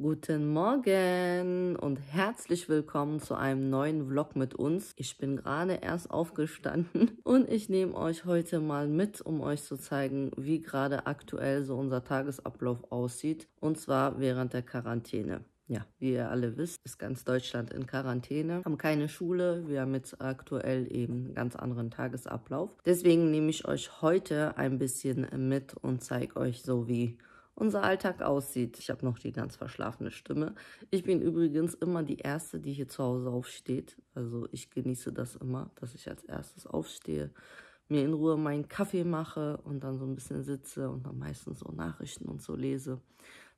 Guten Morgen und herzlich willkommen zu einem neuen Vlog mit uns. Ich bin gerade erst aufgestanden und ich nehme euch heute mal mit, um euch zu zeigen, wie gerade aktuell so unser Tagesablauf aussieht. Und zwar während der Quarantäne. Ja, wie ihr alle wisst, ist ganz Deutschland in Quarantäne, haben keine Schule, wir haben jetzt aktuell eben einen ganz anderen Tagesablauf. Deswegen nehme ich euch heute ein bisschen mit und zeige euch so, wie unser Alltag aussieht. Ich habe noch die ganz verschlafene Stimme. Ich bin übrigens immer die Erste, die hier zu Hause aufsteht. Also ich genieße das immer, dass ich als erstes aufstehe, mir in Ruhe meinen Kaffee mache und dann so ein bisschen sitze und dann meistens so Nachrichten und so lese.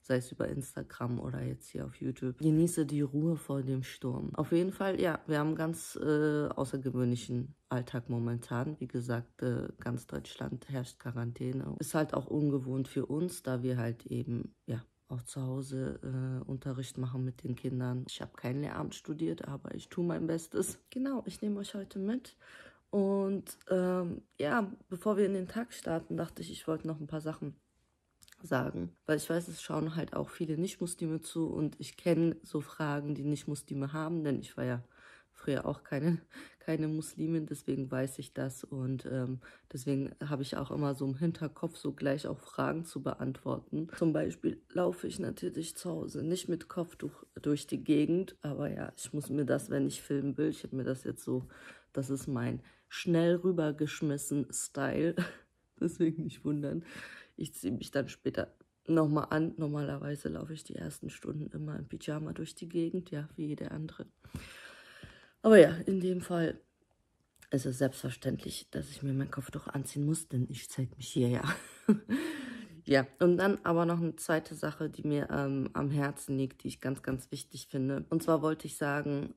Sei es über Instagram oder jetzt hier auf YouTube. Genieße die Ruhe vor dem Sturm. Auf jeden Fall, ja, wir haben einen ganz außergewöhnlichen Alltag momentan. Wie gesagt, ganz Deutschland herrscht Quarantäne. Ist halt auch ungewohnt für uns, da wir halt eben, ja, auch zu Hause Unterricht machen mit den Kindern. Ich habe kein Lehramt studiert, aber ich tue mein Bestes. Genau, ich nehme euch heute mit. Und ja, bevor wir in den Tag starten, dachte ich wollte noch ein paar Sachen sagen, weil ich weiß, es schauen halt auch viele Nicht-Muslime zu und ich kenne so Fragen, die Nicht-Muslime haben, denn ich war ja früher auch keine Muslimin, deswegen weiß ich das und deswegen habe ich auch immer so im Hinterkopf so gleich auch Fragen zu beantworten. Zum Beispiel laufe ich natürlich zu Hause nicht mit Kopftuch durch die Gegend, aber ja, ich muss mir das, wenn ich filmen will, ich habe mir das jetzt so, das ist mein schnell rübergeschmissen Style, deswegen nicht wundern. Ich ziehe mich dann später nochmal an. Normalerweise laufe ich die ersten Stunden immer im Pyjama durch die Gegend, ja, wie jeder andere. Aber ja, in dem Fall ist es selbstverständlich, dass ich mir mein Kopftuch anziehen muss, denn ich zeige mich hier, ja. Ja, und dann aber noch eine zweite Sache, die mir am Herzen liegt, die ich ganz, ganz wichtig finde. Und zwar wollte ich sagen,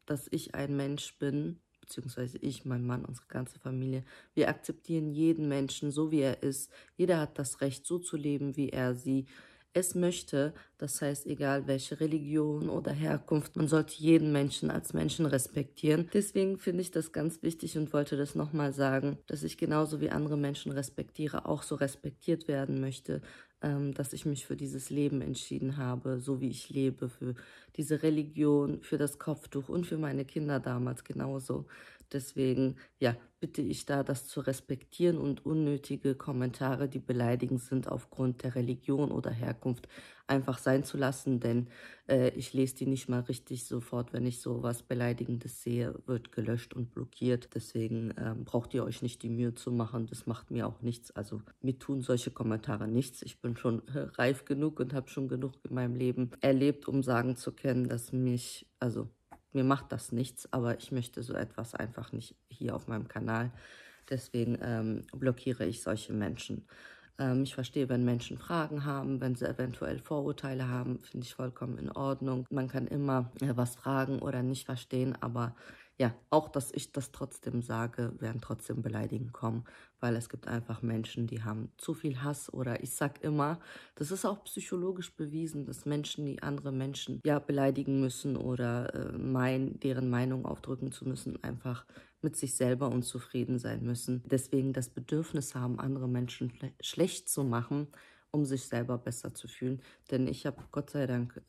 dass ich ein Mensch bin, beziehungsweise ich, mein Mann, unsere ganze Familie. Wir akzeptieren jeden Menschen so, wie er ist. Jeder hat das Recht, so zu leben, wie er sie es möchte. Das heißt, egal welche Religion oder Herkunft, man sollte jeden Menschen als Menschen respektieren. Deswegen finde ich das ganz wichtig und wollte das nochmal sagen, dass ich genauso wie andere Menschen respektiere, auch so respektiert werden möchte, dass ich mich für dieses Leben entschieden habe, so wie ich lebe, für diese Religion, für das Kopftuch und für meine Kinder damals genauso. Deswegen, ja, bitte ich da, das zu respektieren und unnötige Kommentare, die beleidigend sind aufgrund der Religion oder Herkunft, einfach sein zu lassen, denn ich lese die nicht mal richtig sofort. Wenn ich so was Beleidigendes sehe, wird gelöscht und blockiert. Deswegen braucht ihr euch nicht die Mühe zu machen. Das macht mir auch nichts. Also mir tun solche Kommentare nichts. Ich bin schon reif genug und habe schon genug in meinem Leben erlebt, um sagen zu können, dass mir macht das nichts, aber ich möchte so etwas einfach nicht hier auf meinem Kanal. Deswegen blockiere ich solche Menschen. Ich verstehe, wenn Menschen Fragen haben, wenn sie eventuell Vorurteile haben, finde ich vollkommen in Ordnung. Man kann immer was fragen oder nicht verstehen, aber ja, auch, dass ich das trotzdem sage, werden trotzdem beleidigend kommen, weil es gibt einfach Menschen, die haben zu viel Hass oder ich sag immer, das ist auch psychologisch bewiesen, dass Menschen, die andere Menschen ja beleidigen müssen oder deren Meinung aufdrücken zu müssen, einfach mit sich selber unzufrieden sein müssen. Deswegen das Bedürfnis haben, andere Menschen schlecht zu machen, um sich selber besser zu fühlen. Denn ich habe Gott sei Dank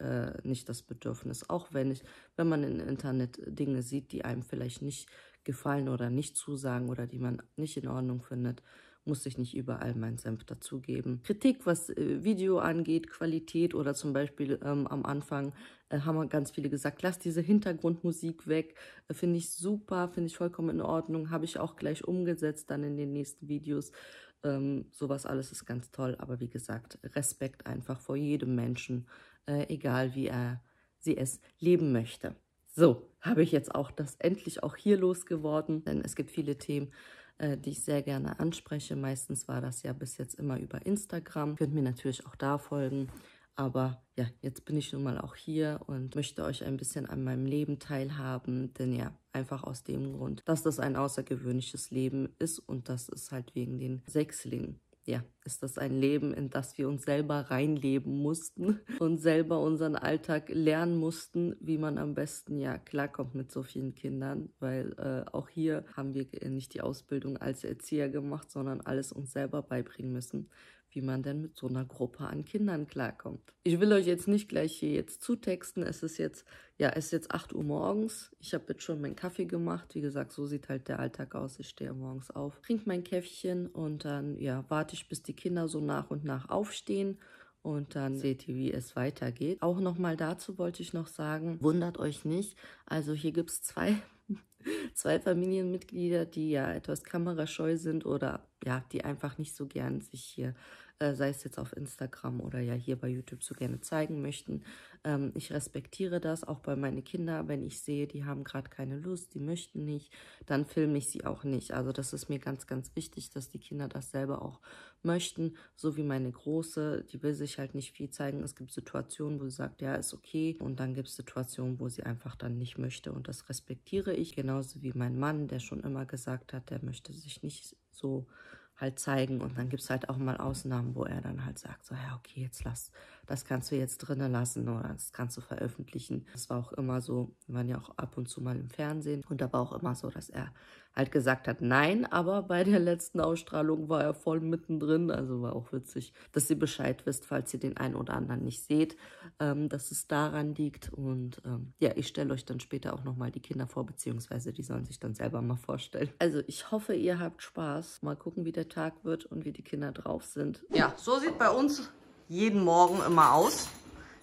nicht das Bedürfnis, auch wenn man im Internet Dinge sieht, die einem vielleicht nicht gefallen oder nicht zusagen oder die man nicht in Ordnung findet, muss ich nicht überall meinen Senf dazugeben. Kritik, was Video angeht, Qualität oder zum Beispiel am Anfang haben ganz viele gesagt, lass diese Hintergrundmusik weg, finde ich super, finde ich vollkommen in Ordnung, habe ich auch gleich umgesetzt dann in den nächsten Videos. Sowas alles ist ganz toll, aber wie gesagt, Respekt einfach vor jedem Menschen, egal wie sie es leben möchte. So, habe ich jetzt auch das endlich auch hier losgeworden, denn es gibt viele Themen, die ich sehr gerne anspreche. Meistens war das ja bis jetzt immer über Instagram. Könnt mir natürlich auch da folgen. Aber ja, jetzt bin ich nun mal auch hier und möchte euch ein bisschen an meinem Leben teilhaben. Denn ja, einfach aus dem Grund, dass das ein außergewöhnliches Leben ist und das ist halt wegen den Sechslingen. Ja, ist das ein Leben, in das wir uns selber reinleben mussten und selber unseren Alltag lernen mussten, wie man am besten ja klarkommt mit so vielen Kindern, weil auch hier haben wir nicht die Ausbildung als Erzieher gemacht, sondern alles uns selber beibringen müssen. wie man denn mit so einer Gruppe an Kindern klarkommt. Ich will euch jetzt nicht gleich hier jetzt zutexten. Es ist jetzt 8 Uhr morgens. Ich habe jetzt schon meinen Kaffee gemacht. Wie gesagt, so sieht halt der Alltag aus. Ich stehe morgens auf, trinke mein Käffchen und dann warte ich, bis die Kinder so nach und nach aufstehen. Und dann seht ihr, wie es weitergeht. Auch nochmal dazu wollte ich noch sagen, wundert euch nicht. Also hier gibt es zwei Familienmitglieder, die ja etwas kamerascheu sind oder die einfach nicht so gern sich hier, sei es jetzt auf Instagram oder ja hier bei YouTube so gerne zeigen möchten. Ich respektiere das auch bei meinen Kindern, wenn ich sehe, die haben gerade keine Lust, die möchten nicht, dann filme ich sie auch nicht. Also das ist mir ganz, ganz wichtig, dass die Kinder das selber auch möchten, so wie meine Große, die will sich halt nicht viel zeigen. Es gibt Situationen, wo sie sagt, ja, ist okay, und dann gibt es Situationen, wo sie einfach dann nicht möchte, und das respektiere ich, genauso wie mein Mann, der schon immer gesagt hat, der möchte sich nicht so halt zeigen, und dann gibt es halt auch mal Ausnahmen, wo er dann halt sagt, so, ja, okay, jetzt das kannst du jetzt drinnen lassen oder das kannst du veröffentlichen. Das war auch immer so, wir waren ja auch ab und zu mal im Fernsehen, und da war auch immer so, dass er halt gesagt hat, nein, aber bei der letzten Ausstrahlung war er voll mittendrin, also war auch witzig, dass ihr Bescheid wisst, falls ihr den einen oder anderen nicht seht, dass es daran liegt, und ich stelle euch dann später auch nochmal die Kinder vor, beziehungsweise die sollen sich dann selber mal vorstellen. Also ich hoffe, ihr habt Spaß, mal gucken, wie der Tag wird und wie die Kinder drauf sind. Ja, so sieht bei uns jeden Morgen immer aus.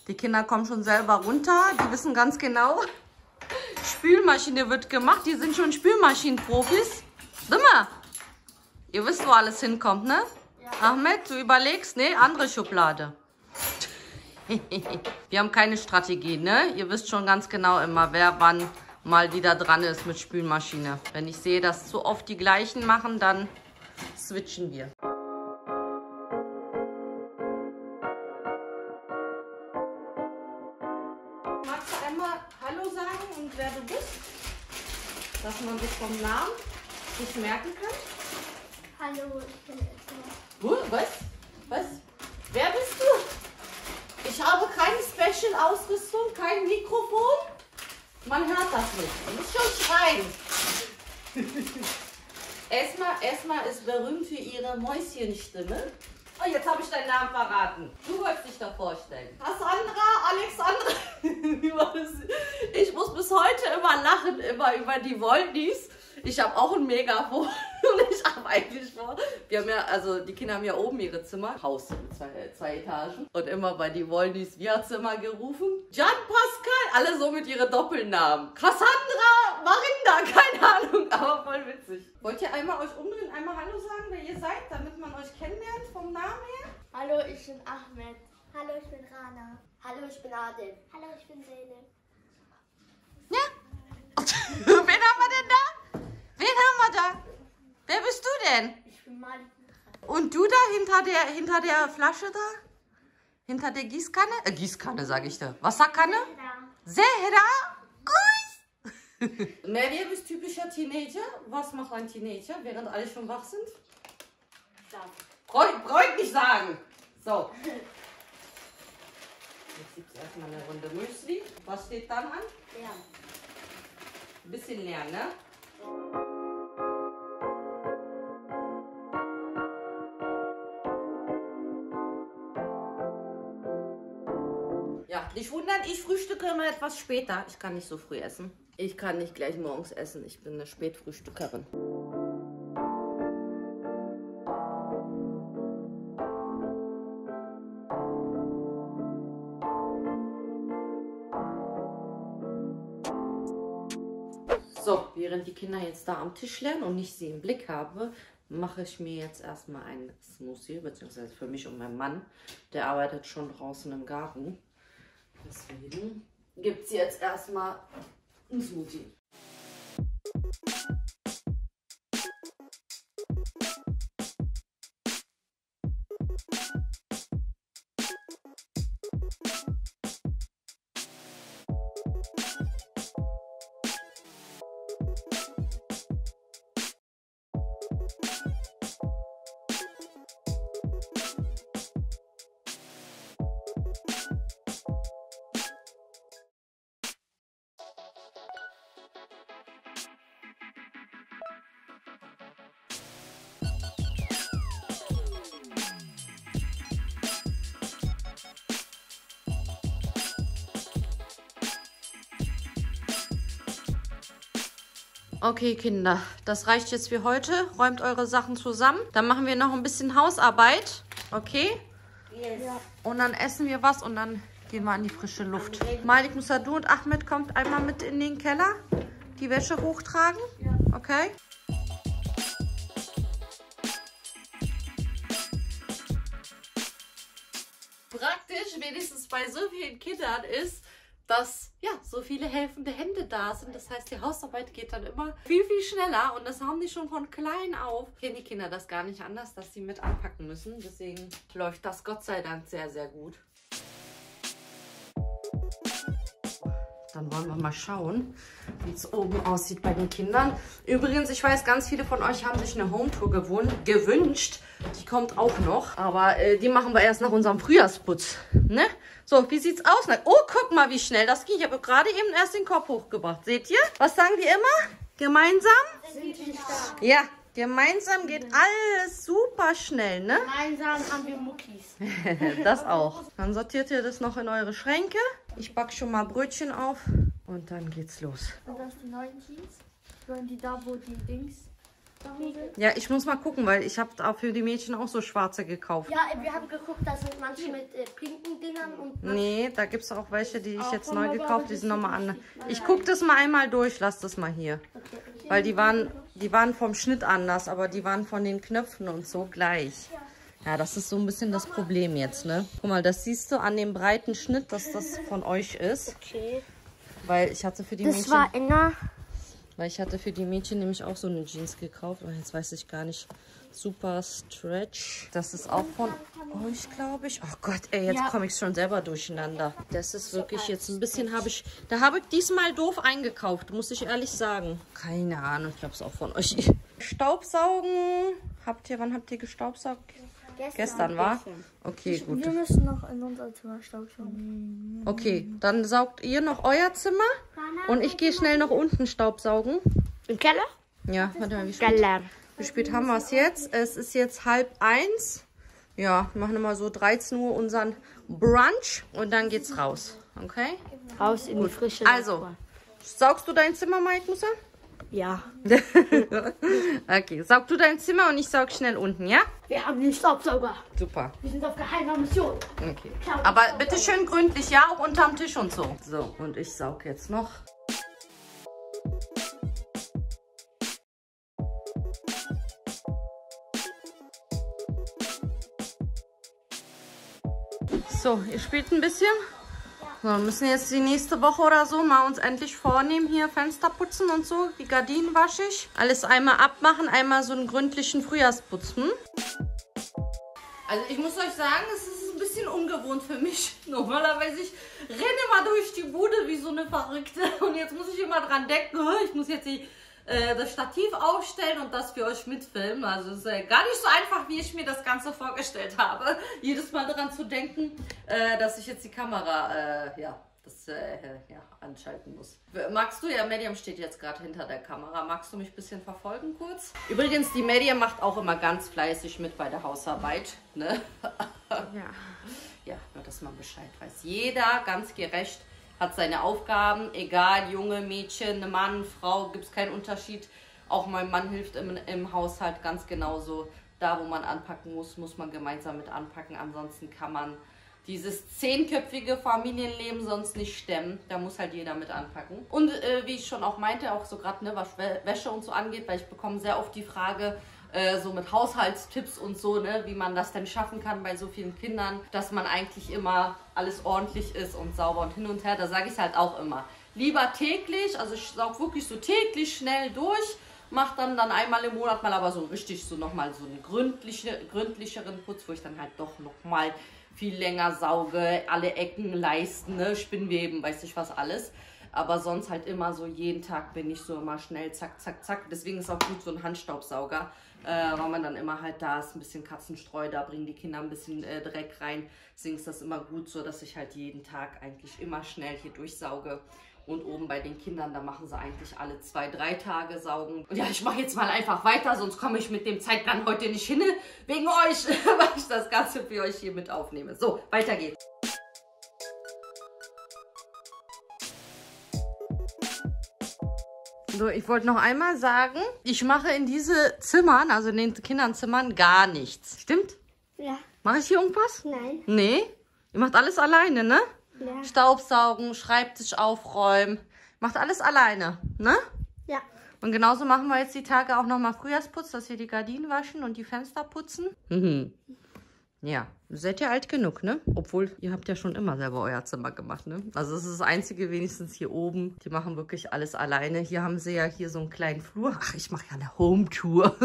Die Kinder kommen schon selber runter, die wissen ganz genau, Spülmaschine wird gemacht. Die sind schon Spülmaschinenprofis. Simmer, ihr wisst, wo alles hinkommt, ne? Ja. Ahmed, du überlegst, ne? Andere Schublade. Wir haben keine Strategie, ne? Ihr wisst schon ganz genau immer, wer wann mal wieder dran ist mit Spülmaschine. Wenn ich sehe, dass zu oft die gleichen machen, dann switchen wir. Magst du einmal Hallo sagen und wer du bist? Dass man sich vom Namen nicht merken kann. Hallo, ich bin Esma. Was? Wer bist du? Ich habe keine Special-Ausrüstung, kein Mikrofon. Man hört das nicht. Man muss schon schreien. Esma ist berühmt für ihre Mäuschenstimme. Oh, jetzt habe ich deinen Namen verraten. Du wolltest dich doch vorstellen. Alexandra. Ich muss bis heute immer lachen, immer über die Wollnies. Ich habe auch ein Megafon und ich habe eigentlich vor. Wir haben ja, also die Kinder haben ja oben ihre Zimmer, Haus mit zwei Etagen. Und immer bei die Wollnies Wir-Zimmer gerufen. Gian Pascal, alle so mit ihren Doppelnamen. Cassandra, Marinda, keine Ahnung, aber voll witzig. Wollt ihr einmal euch umdrehen, einmal Hallo sagen, wer ihr seid, damit man euch kennenlernt vom Namen her? Hallo, ich bin Ahmed. Hallo, ich bin Rana. Hallo, ich bin Adel. Hallo, ich bin Zeynep. Ja. Wen haben wir denn da? Wen haben wir da? Wer bist du denn? Ich bin Malik. Und du da hinter der Flasche da? Hinter der Gießkanne? Gießkanne sage ich da. Wasserkanne? Zehra. Meryem ist typischer Teenager. Was macht ein Teenager, während alle schon wach sind? Braucht nicht sagen. So. Jetzt gibt es erstmal eine Runde Müsli. Was steht dann an? Lernen. Ein bisschen lernen, ne? Ja, nicht wundern, ich frühstücke immer etwas später. Ich kann nicht so früh essen. Ich kann nicht gleich morgens essen. Ich bin eine Spätfrühstückerin. So, während die Kinder jetzt da am Tisch lernen und ich sie im Blick habe, mache ich mir jetzt erstmal einen Smoothie, beziehungsweise für mich und meinen Mann. Der arbeitet schon draußen im Garten. Deswegen gibt es jetzt erstmal einen Smoothie. Okay, Kinder, das reicht jetzt für heute. Räumt eure Sachen zusammen. Dann machen wir noch ein bisschen Hausarbeit. Okay? Yes. Ja. Und dann essen wir was und dann gehen wir an die frische Luft. Malik, Musa, du und Ahmed kommt einmal mit in den Keller. Die Wäsche hochtragen. Ja. Okay? Praktisch, wenigstens bei so vielen Kindern ist, dass ja so viele helfende Hände da sind. Das heißt, die Hausarbeit geht dann immer viel, viel schneller. Und das haben die schon von klein auf. Kennen die Kinder das gar nicht anders, dass sie mit anpacken müssen. Deswegen läuft das Gott sei Dank sehr, sehr gut. Dann wollen wir mal schauen, wie es oben aussieht bei den Kindern. Übrigens, ich weiß, ganz viele von euch haben sich eine Hometour gewünscht. Die kommt auch noch, aber die machen wir erst nach unserem Frühjahrsputz. Ne? So, wie sieht's aus? Oh, guck mal, wie schnell das ging. Ich habe gerade eben erst den Kopf hochgebracht. Seht ihr? Was sagen die immer? Gemeinsam? Sind wir stark. Ja, gemeinsam geht alles super schnell, ne? Gemeinsam haben wir Muckis. Das auch. Dann sortiert ihr das noch in eure Schränke. Ich backe schon mal Brötchen auf und dann geht's los. Und das die neuen Jeans? Sollen die da, wo die Dings sind? Ja, ich muss mal gucken, weil ich habe auch für die Mädchen auch so schwarze gekauft. Ja, wir haben geguckt, da sind manche mit pinken Dingern und manche Nee, da gibt es auch welche, die ich jetzt neu gekauft, die sind nochmal anders. Ich gucke das mal einmal durch, lass das mal hier. Weil die waren vom Schnitt anders, aber die waren von den Knöpfen und so gleich. Ja, das ist so ein bisschen das Problem jetzt, ne? Guck mal, das siehst du an dem breiten Schnitt, dass das von euch ist. Okay. Weil ich hatte für die Das Mädchen... war enger. Weil ich hatte für die Mädchen nämlich auch so eine Jeans gekauft. Aber jetzt weiß ich gar nicht. Super Stretch. Das ist auch von euch, glaube ich. Oh Gott, ey, jetzt komme ich schon selber durcheinander. Das ist wirklich jetzt ein bisschen, da habe ich diesmal doof eingekauft, muss ich ehrlich sagen. Keine Ahnung, ich glaube, es ist auch von euch. Staubsaugen. Wann habt ihr gestaubsaugt? Gestern war? Okay, gut. Wir müssen noch in unser Zimmer staubsaugen. Okay, dann saugt ihr noch euer Zimmer und ich gehe schnell noch unten staubsaugen. Im Keller? Ja, warte mal, wie spät haben wir es jetzt? Es ist jetzt 12:30. Ja, wir machen mal so 13 Uhr unseren Brunch und dann geht's raus. Okay? Raus in die frische Also, saugst du dein Zimmer, Mike Musa? Ja. Okay, saug du dein Zimmer und ich saug schnell unten, ja? Wir haben den Staubsauger. Super. Wir sind auf geheimer Mission. Okay. Aber bitte schön gründlich, ja? Auch unterm Tisch und so. So, und ich saug jetzt noch. So, ihr spielt ein bisschen. So, wir müssen jetzt die nächste Woche oder so mal uns endlich vornehmen, hier Fenster putzen und so. Die Gardinen wasche ich. Alles einmal abmachen, einmal so einen gründlichen Frühjahrsputz. Also ich muss euch sagen, es ist ein bisschen ungewohnt für mich. Normalerweise, ich renne immer durch die Bude wie so eine Verrückte. Und jetzt muss ich immer dran denken, ich muss jetzt das Stativ aufstellen und das für euch mitfilmen. Also es ist gar nicht so einfach, wie ich mir das Ganze vorgestellt habe. Jedes Mal daran zu denken, dass ich jetzt die Kamera anschalten muss. Magst du, ja, Medium steht jetzt gerade hinter der Kamera. Magst du mich ein bisschen verfolgen kurz? Übrigens, die Medium macht auch immer ganz fleißig mit bei der Hausarbeit. Ne? Ja, nur dass man Bescheid weiß. Jeder ganz gerecht hat seine Aufgaben, egal, Junge, Mädchen, Mann, Frau, gibt es keinen Unterschied. Auch mein Mann hilft im Haushalt ganz genauso. Da, wo man anpacken muss, muss man gemeinsam mit anpacken. Ansonsten kann man dieses 10-köpfige Familienleben sonst nicht stemmen. Da muss halt jeder mit anpacken. Und wie ich schon auch meinte, auch so gerade, ne, was Wäsche und so angeht, weil ich bekomme sehr oft die Frage, so mit Haushaltstipps und so, ne, wie man das denn schaffen kann bei so vielen Kindern, dass man eigentlich immer alles ordentlich ist und sauber und hin und her. Da sage ich es halt auch immer. Lieber täglich, also ich saug wirklich so täglich schnell durch, mache dann einmal im Monat mal aber so richtig so nochmal so einen gründlicheren Putz, wo ich dann halt doch nochmal viel länger sauge, alle Ecken, Leisten, ne, Spinnweben, weiß ich was alles. Aber sonst halt immer so, jeden Tag bin ich so immer schnell, zack, zack, zack. Deswegen ist auch gut so ein Handstaubsauger, weil man dann immer halt da ist, ein bisschen Katzenstreu, da bringen die Kinder ein bisschen Dreck rein. Deswegen ist das immer gut so, dass ich halt jeden Tag eigentlich immer schnell hier durchsauge. Und oben bei den Kindern, da machen sie eigentlich alle 2-3 Tage saugen. Und ja, ich mache jetzt mal einfach weiter, sonst komme ich mit dem Zeitplan heute nicht hin, wegen euch, weil ich das Ganze für euch hier mit aufnehme. So, weiter geht's. So, ich wollte noch einmal sagen, ich mache in diese Zimmern, also in den Kinderzimmern, gar nichts. Stimmt? Ja. Mache ich hier irgendwas? Nein. Nee? Ihr macht alles alleine, ne? Ja. Staubsaugen, Schreibtisch aufräumen. Macht alles alleine, ne? Ja. Und genauso machen wir jetzt die Tage auch nochmal Frühjahrsputz, dass wir die Gardinen waschen und die Fenster putzen. Mhm. Ja, seid ihr alt genug, ne? Obwohl, ihr habt ja schon immer selber euer Zimmer gemacht, ne? Also das ist das Einzige, wenigstens hier oben. Die machen wirklich alles alleine. Hier haben sie ja hier so einen kleinen Flur. Ach, ich mache ja eine Home-Tour.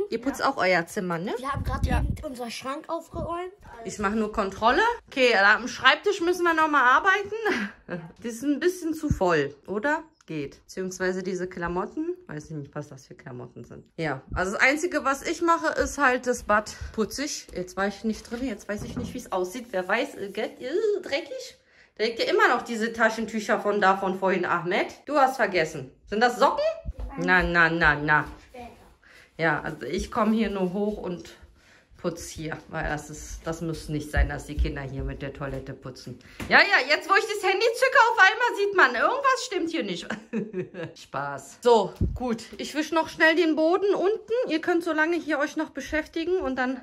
Ihr putzt auch euer Zimmer, ne? Wir haben gerade eben unseren Schrank aufgeräumt. Ich mache nur Kontrolle. Okay, am Schreibtisch müssen wir nochmal arbeiten. Das ist ein bisschen zu voll, oder? Geht. Beziehungsweise diese Klamotten. Weiß nicht, was das für Klamotten sind. Ja, also das Einzige, was ich mache, ist halt das Bad putzig. Jetzt war ich nicht drin. Jetzt weiß ich nicht, wie es aussieht. Wer weiß, dreckig. Da liegt ja immer noch diese Taschentücher von vorhin, Ahmed. Du hast vergessen. Sind das Socken? Na. Ja, also ich komme hier nur hoch und putze hier, weil das muss nicht sein, dass die Kinder hier mit der Toilette putzen. Ja, jetzt wo ich das Handy zücke, auf einmal sieht man, irgendwas stimmt hier nicht. Spaß. So, gut. Ich wische noch schnell den Boden unten. Ihr könnt so lange hier euch noch beschäftigen und dann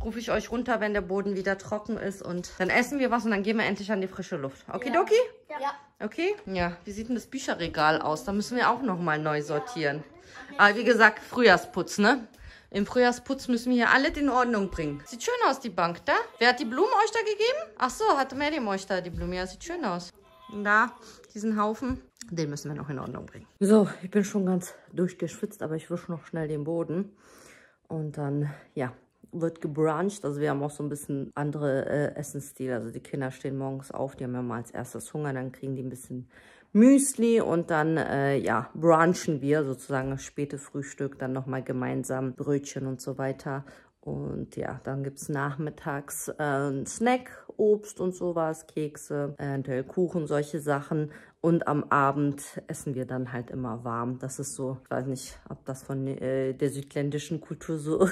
rufe ich euch runter, wenn der Boden wieder trocken ist und dann essen wir was und dann gehen wir endlich an die frische Luft. Okidoki? Ja. Okay? Ja. Wie sieht denn das Bücherregal aus? Da müssen wir auch nochmal neu sortieren. Aber wie gesagt, Frühjahrsputz, ne? Im Frühjahrsputz müssen wir hier alles in Ordnung bringen. Sieht schön aus, die Bank da. Wer hat die Blumen euch da gegeben? Ach so, hat Mary euch da die Blumen. Ja, sieht schön aus. Und da, diesen Haufen, den müssen wir noch in Ordnung bringen. So, ich bin schon ganz durchgeschwitzt, aber ich wische noch schnell den Boden. Und dann, ja, wird gebruncht. Also wir haben auch so ein bisschen andere Essensstil. Also die Kinder stehen morgens auf, die haben ja mal als erstes Hunger, dann kriegen die ein bisschen Müsli und dann, ja, brunchen wir sozusagen das späte Frühstück, dann nochmal gemeinsam Brötchen und so weiter. Und ja, dann gibt es nachmittags einen Snack, Obst und sowas, Kekse, Kuchen, solche Sachen. Und am Abend essen wir dann halt immer warm. Das ist so, ich weiß nicht, ob das von der südländischen Kultur so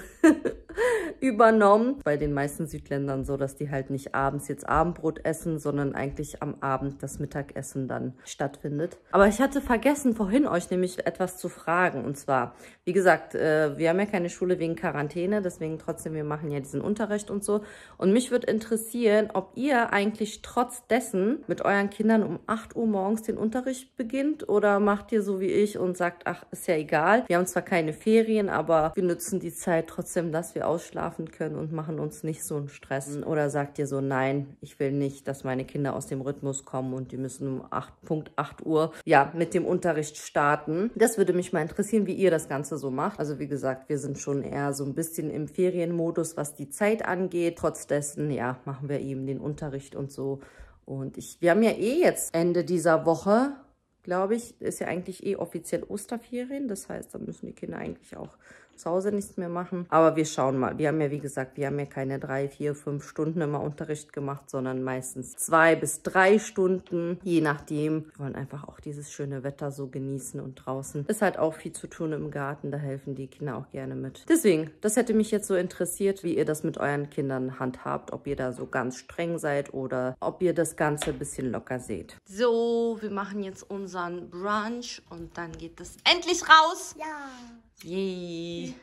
übernommen. Bei den meisten Südländern so, dass die halt nicht abends jetzt Abendbrot essen, sondern eigentlich am Abend das Mittagessen dann stattfindet. Aber ich hatte vergessen, vorhin euch nämlich etwas zu fragen. Und zwar, wie gesagt, wir haben ja keine Schule wegen Quarantäne, deswegen trotzdem, wir machen ja diesen Unterricht und so. Und mich würde interessieren, ob ihr eigentlich trotz dessen mit euren Kindern um 8 Uhr morgens den Unterricht beginnt oder macht ihr so wie ich und sagt, ach, ist ja egal. Wir haben zwar keine Ferien, aber wir nutzen die Zeit trotzdem, dass wir ausschlafen können und machen uns nicht so einen Stress. Oder sagt ihr so, nein, ich will nicht, dass meine Kinder aus dem Rhythmus kommen und die müssen um 8 Uhr ja, mit dem Unterricht starten. Das würde mich mal interessieren, wie ihr das Ganze so macht. Also wie gesagt, wir sind schon eher so ein bisschen im Ferienmodus, was die Zeit angeht. Trotz dessen, ja, machen wir eben den Unterricht und so. Und wir haben ja jetzt Ende dieser Woche, glaube ich, ist ja eigentlich offiziell Osterferien. Das heißt, da müssen die Kinder eigentlich auch zu Hause nichts mehr machen. Aber wir schauen mal. Wir haben ja, wie gesagt, wir haben ja keine 3, 4, 5 Stunden immer Unterricht gemacht, sondern meistens 2 bis 3 Stunden, je nachdem. Wir wollen einfach auch dieses schöne Wetter so genießen und draußen ist halt auch viel zu tun im Garten. Da helfen die Kinder auch gerne mit. Deswegen, das hätte mich jetzt so interessiert, wie ihr das mit euren Kindern handhabt. Ob ihr da so ganz streng seid oder ob ihr das Ganze ein bisschen locker seht. So, wir machen jetzt unseren Brunch und dann geht es endlich raus. Ja. Yay.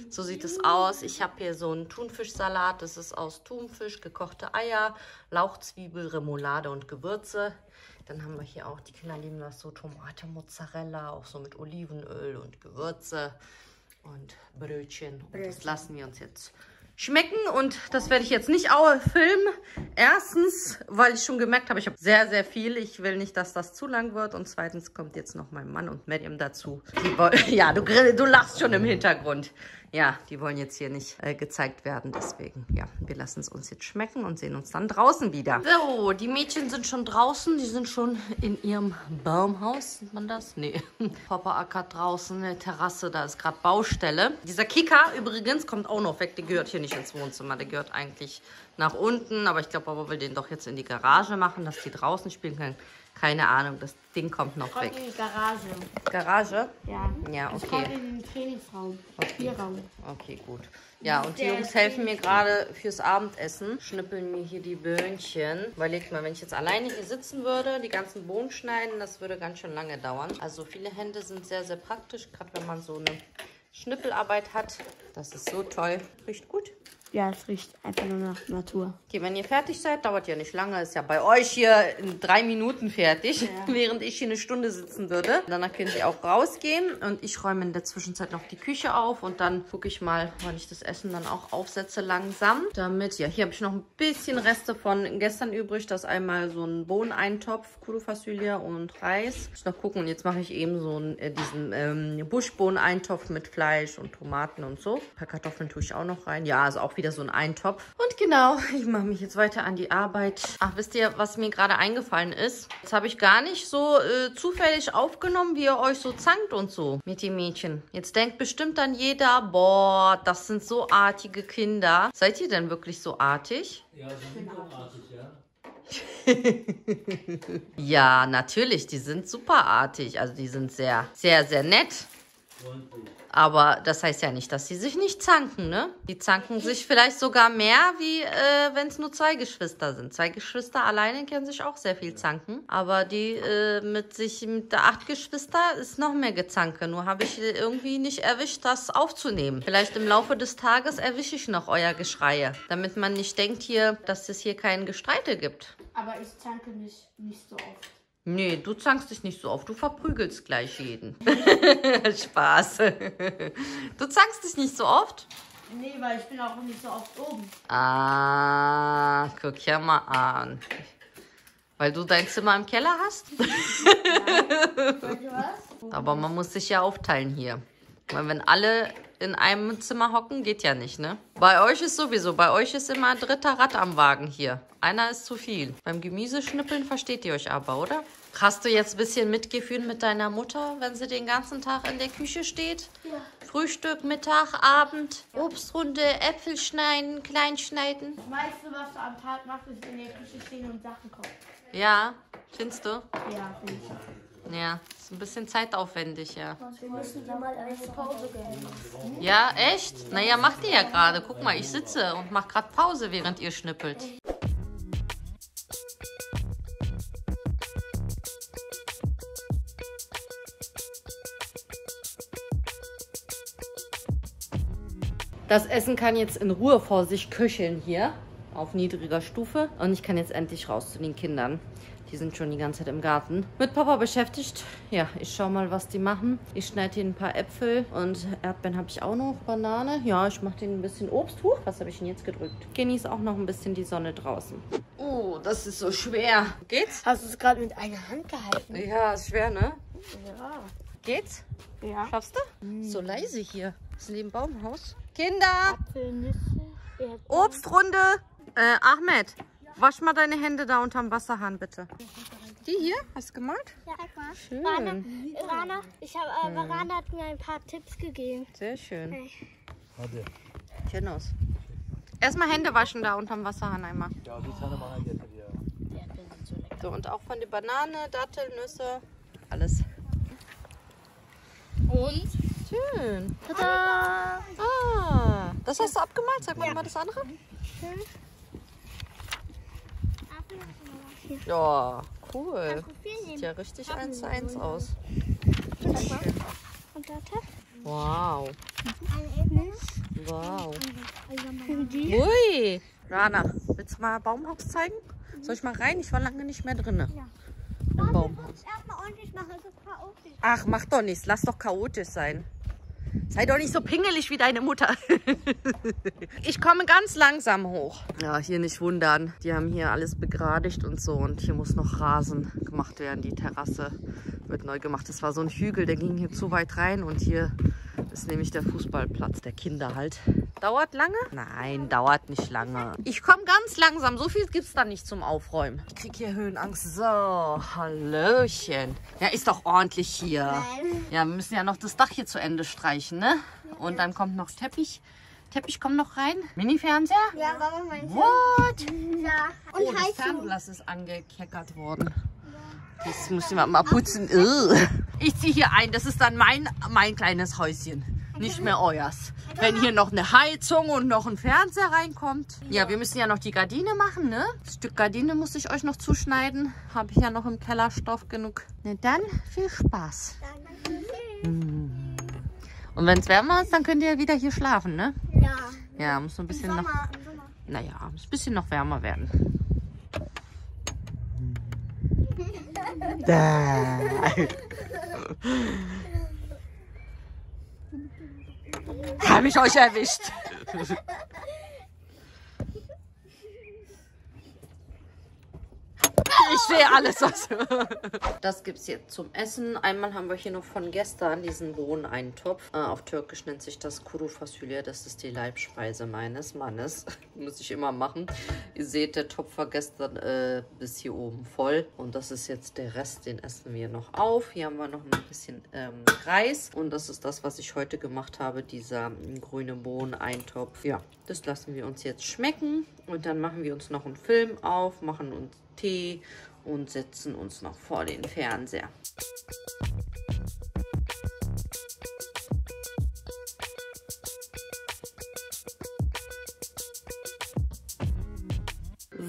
So sieht es aus. Ich habe hier so einen Thunfischsalat. Das ist aus Thunfisch, gekochte Eier, Lauchzwiebel, Remoulade und Gewürze. Dann haben wir hier auch, die Kinder lieben das so, Tomate, Mozzarella, auch so mit Olivenöl und Gewürze und Brötchen. Und das lassen wir uns jetzt schmecken und das werde ich jetzt nicht filmen. Erstens, weil ich schon gemerkt habe, ich habe sehr, sehr viel. Ich will nicht, dass das zu lang wird. Und zweitens kommt jetzt noch mein Mann und Medium dazu. Ja, du lachst schon im Hintergrund. Ja, die wollen jetzt hier nicht gezeigt werden. Deswegen, ja, wir lassen es uns jetzt schmecken und sehen uns dann draußen wieder. So, die Mädchen sind schon draußen. Die sind schon in ihrem Baumhaus. Sieht man das? Nee. Papa ackert draußen, eine Terrasse. Da ist gerade Baustelle. Dieser Kika übrigens kommt auch noch weg. Der gehört hier nicht ins Wohnzimmer. Der gehört eigentlich nach unten. Aber ich glaube, Papa will den doch jetzt in die Garage machen, dass die draußen spielen können. Keine Ahnung, das Ding kommt noch weg. In die Garage. Garage? Ja. Ja, Ich okay. in den Trainingsraum. Okay. Raum. Okay, gut. Ja, und die Jungs helfen mir gerade fürs Abendessen. Schnippeln mir hier die Böhnchen. Überlegt mal, wenn ich jetzt alleine hier sitzen würde, die ganzen Bohnen schneiden, das würde ganz schön lange dauern. Also viele Hände sind sehr, sehr praktisch, gerade wenn man so eine Schnippelarbeit hat. Das ist so toll. Riecht gut. Ja, es riecht einfach nur nach Natur. Okay, wenn ihr fertig seid, dauert ja nicht lange. Ist ja bei euch hier in 3 Minuten fertig, ja. Während ich hier eine Stunde sitzen würde. Danach könnt ihr auch rausgehen und ich räume in der Zwischenzeit noch die Küche auf und dann gucke ich mal, wann ich das Essen dann auch aufsetze langsam. Damit, ja, hier habe ich noch ein bisschen Reste von gestern übrig. Das ist einmal so ein Bohneneintopf, Kudu-Fasulye und Reis. Ich muss noch gucken und jetzt mache ich eben so diesen Buschbohneneintopf mit Fleisch und Tomaten und so. Ein paar Kartoffeln tue ich auch noch rein. Ja, also auch wieder so ein Eintopf. Und genau, ich mache mich jetzt weiter an die Arbeit. Ach, wisst ihr, was mir gerade eingefallen ist? Jetzt habe ich gar nicht so zufällig aufgenommen, wie ihr euch so zankt und so mit den Mädchen. Jetzt denkt bestimmt dann jeder, boah, das sind so artige Kinder. Seid ihr denn wirklich so artig? Ja, die sind schon artig, ja. Ja, natürlich, die sind super artig. Also die sind sehr, sehr, sehr nett. Freundlich. Aber das heißt ja nicht, dass sie sich nicht zanken, ne? Die zanken sich vielleicht sogar mehr, wie wenn es nur 2 Geschwister sind. 2 Geschwister alleine können sich auch sehr viel zanken. Aber die mit der 8 Geschwister ist noch mehr Gezanke. Nur habe ich irgendwie nicht erwischt, das aufzunehmen. Vielleicht im Laufe des Tages erwische ich noch euer Geschreie. Damit man nicht denkt hier, dass es hier kein Gestreite gibt. Aber ich zanke mich nicht so oft. Nee, du zankst dich nicht so oft. Du verprügelst gleich jeden. Spaß. Du zankst dich nicht so oft? Nee, weil ich bin auch nicht so oft oben. Ah, guck ja mal an. Weil du dein Zimmer im Keller hast? Ja. Weißt du was? Aber man muss sich ja aufteilen hier. Weil wenn alle in einem Zimmer hocken, geht ja nicht, ne? Bei euch ist sowieso, bei euch ist immer ein 3. Rad am Wagen hier. Einer ist zu viel. Beim Gemüseschnippeln versteht ihr euch aber, oder? Hast du jetzt ein bisschen Mitgefühl mit deiner Mutter, wenn sie den ganzen Tag in der Küche steht? Ja. Frühstück, Mittag, Abend, Obstrunde, Äpfel schneiden, klein schneiden. Das meiste, was du am Tag machst, ist in der Küche stehen und Sachen kochen. Ja, findest du? Ja, finde ich. Ja, ist ein bisschen zeitaufwendig, ja. Wir müssen dir mal eine Pause geben. Ja, echt? Naja, macht ihr ja gerade. Guck mal, ich sitze und mache gerade Pause, während ihr schnippelt. Das Essen kann jetzt in Ruhe vor sich köcheln hier auf niedriger Stufe. Und ich kann jetzt endlich raus zu den Kindern. Die sind schon die ganze Zeit im Garten. Mit Papa beschäftigt. Ja, ich schau mal, was die machen. Ich schneide hier ein paar Äpfel und Erdbeeren habe ich auch noch. Banane. Ja, ich mache denen ein bisschen Obst. Huch, was habe ich denn jetzt gedrückt? Genieße auch noch ein bisschen die Sonne draußen. Oh, das ist so schwer. Geht's? Hast du es gerade mit einer Hand gehalten? Ja, ist schwer, ne? Ja. Geht's? Ja. Schaffst du? So leise hier. Ist neben Baumhaus. Kinder! Apfelnüsse. Obstrunde. Ahmed, wasch mal deine Hände da unterm Wasserhahn, bitte. Die hier? Hast du gemalt? Ja, guck mal. Schön. Rana, Rana hat mir ein paar Tipps gegeben. Sehr schön. Hey. Warte. Genau. Erstmal Hände waschen da unterm Wasserhahn einmal. Ja, die Tanne machen jetzt wieder. So, und auch von der Banane, Datteln, Nüsse, alles. Und? Schön. Tada! Ah, das hast du abgemalt? Sag mal das andere. Ja, cool. Sieht ja richtig 1:1 aus. Und Data? Wow. Wow. Die? Ui. Rana, willst du mal Baumhaus zeigen? Soll ich mal rein? Ich war lange nicht mehr drin. Ja. Im Baumhaus. Erstmal ordentlich machen, es ist chaotisch. Ach, mach doch nichts. Lass doch chaotisch sein. Sei doch nicht so pingelig wie deine Mutter. Ich komme ganz langsam hoch. Ja, hier nicht wundern. Die haben hier alles begradigt und so. Und hier muss noch Rasen gemacht werden. Die Terrasse wird neu gemacht. Das war so ein Hügel, der ging hier zu weit rein. Und hier ist nämlich der Fußballplatz der Kinder halt. Dauert lange? Nein, dauert nicht lange. Ich komme ganz langsam. So viel gibt es da nicht zum Aufräumen. Ich kriege hier Höhenangst. So, Hallöchen. Ja, ist doch ordentlich hier. Nein. Ja, wir müssen ja noch das Dach hier zu Ende streichen, ne? Und dann kommt noch Teppich Teppich kommt noch rein. Mini-Fernseher? Ja, Mama meinte. What? Ja. Und Oh, das Heizung. Fernglas ist angekeckert worden. Das muss ich mal putzen. Ich ziehe hier ein. Das ist dann mein kleines Häuschen. Nicht mehr euers. Wenn hier noch eine Heizung und noch ein Fernseher reinkommt. Ja, wir müssen ja noch die Gardine machen, ne? Das Stück Gardine muss ich euch noch zuschneiden. Habe ich ja noch im Keller Stoff genug. Na dann, viel Spaß. Und wenn es wärmer ist, dann könnt ihr wieder hier schlafen, ne? Ja. Ja, muss so ein bisschen noch... Sommer. Naja, muss ein bisschen noch wärmer werden. Hab ich euch erwischt. Ich sehe alles. Das gibt es jetzt zum Essen. Einmal haben wir hier noch von gestern diesen Bohneneintopf. Auf Türkisch nennt sich das Kuru Fasulye. Das ist die Leibspeise meines Mannes. Muss ich immer machen. Ihr seht, der Topf war gestern bis hier oben voll. Und das ist jetzt der Rest, den essen wir noch auf. Hier haben wir noch ein bisschen Reis. Und das ist das, was ich heute gemacht habe, dieser grüne Bohneneintopf. Ja, das lassen wir uns jetzt schmecken. Und dann machen wir uns noch einen Film auf, machen uns Tee und setzen uns noch vor den Fernseher.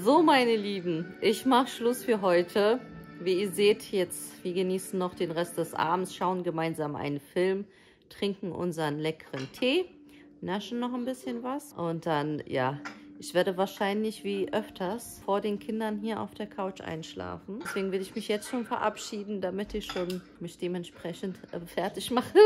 So, meine Lieben, ich mache Schluss für heute. Wie ihr seht, jetzt, wir genießen noch den Rest des Abends, schauen gemeinsam einen Film, trinken unseren leckeren Tee, naschen noch ein bisschen was und dann, ja, ich werde wahrscheinlich wie öfters vor den Kindern hier auf der Couch einschlafen. Deswegen will ich mich jetzt schon verabschieden, damit ich schon mich dementsprechend fertig mache,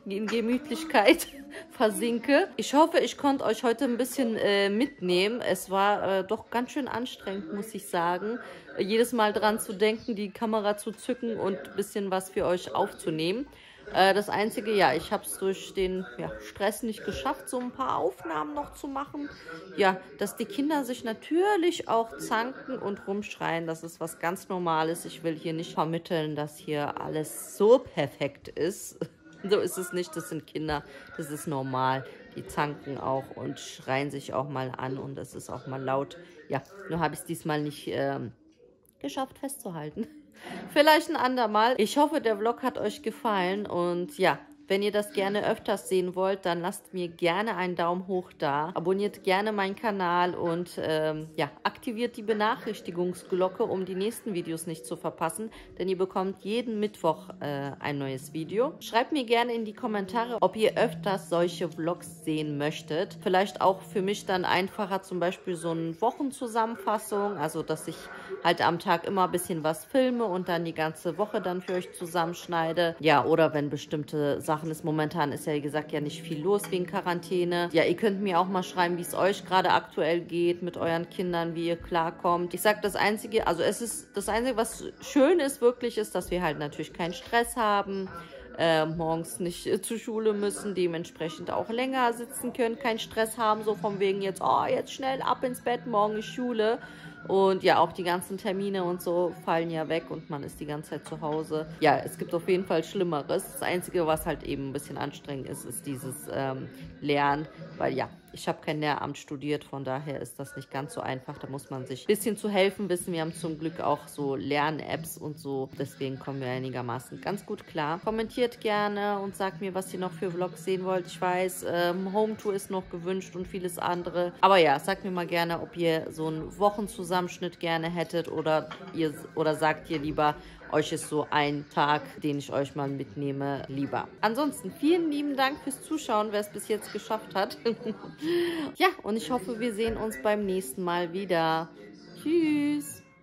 in Gemütlichkeit versinke. Ich hoffe, ich konnte euch heute ein bisschen mitnehmen. Es war doch ganz schön anstrengend, muss ich sagen. Jedes Mal dran zu denken, die Kamera zu zücken und ein bisschen was für euch aufzunehmen. Das Einzige, ja, ich habe es durch den Stress nicht geschafft, so ein paar Aufnahmen noch zu machen. Ja, dass die Kinder sich natürlich auch zanken und rumschreien, das ist was ganz Normales. Ich will hier nicht vermitteln, dass hier alles so perfekt ist. So ist es nicht, das sind Kinder, das ist normal. Die zanken auch und schreien sich auch mal an und das ist auch mal laut. Ja, nur habe ich es diesmal nicht geschafft festzuhalten. Vielleicht ein andermal. Ich hoffe, der Vlog hat euch gefallen und ja, wenn ihr das gerne öfters sehen wollt, dann lasst mir gerne einen Daumen hoch da. Abonniert gerne meinen Kanal und ja, aktiviert die Benachrichtigungsglocke, um die nächsten Videos nicht zu verpassen, denn ihr bekommt jeden Mittwoch ein neues Video. Schreibt mir gerne in die Kommentare, ob ihr öfters solche Vlogs sehen möchtet. Vielleicht auch für mich dann einfacher, zum Beispiel so eine Wochenzusammenfassung, also dass ich halt am Tag immer ein bisschen was filme und dann die ganze Woche dann für euch zusammenschneide. Ja, oder wenn bestimmte Sachen ist. Momentan ist ja, wie gesagt, ja nicht viel los wegen Quarantäne. Ja, ihr könnt mir auch mal schreiben, wie es euch gerade aktuell geht mit euren Kindern, wie ihr klarkommt. Ich sag das Einzige, also es ist das Einzige, was schön ist wirklich, ist, dass wir halt natürlich keinen Stress haben, morgens nicht zur Schule müssen, dementsprechend auch länger sitzen können, keinen Stress haben, so von wegen jetzt, oh, jetzt schnell ab ins Bett, morgen ist Schule. Und ja, auch die ganzen Termine und so fallen ja weg und man ist die ganze Zeit zu Hause. Ja, es gibt auf jeden Fall Schlimmeres. Das Einzige, was halt eben ein bisschen anstrengend ist, ist dieses Lernen. Weil ja, ich habe kein Lehramt studiert, von daher ist das nicht ganz so einfach. Da muss man sich ein bisschen zu helfen wissen. Wir haben zum Glück auch so Lern-Apps und so. Deswegen kommen wir einigermaßen ganz gut klar. Kommentiert gerne und sagt mir, was ihr noch für Vlogs sehen wollt. Ich weiß, Home-Tour ist noch gewünscht und vieles andere. Aber ja, sagt mir mal gerne, ob ihr so einen Wochenzusammenschnitt gerne hättet oder sagt ihr lieber, euch ist so ein Tag, den ich euch mal mitnehme, lieber. Ansonsten vielen lieben Dank fürs Zuschauen, wer es bis jetzt geschafft hat. Ja, und ich hoffe, wir sehen uns beim nächsten Mal wieder. Tschüss!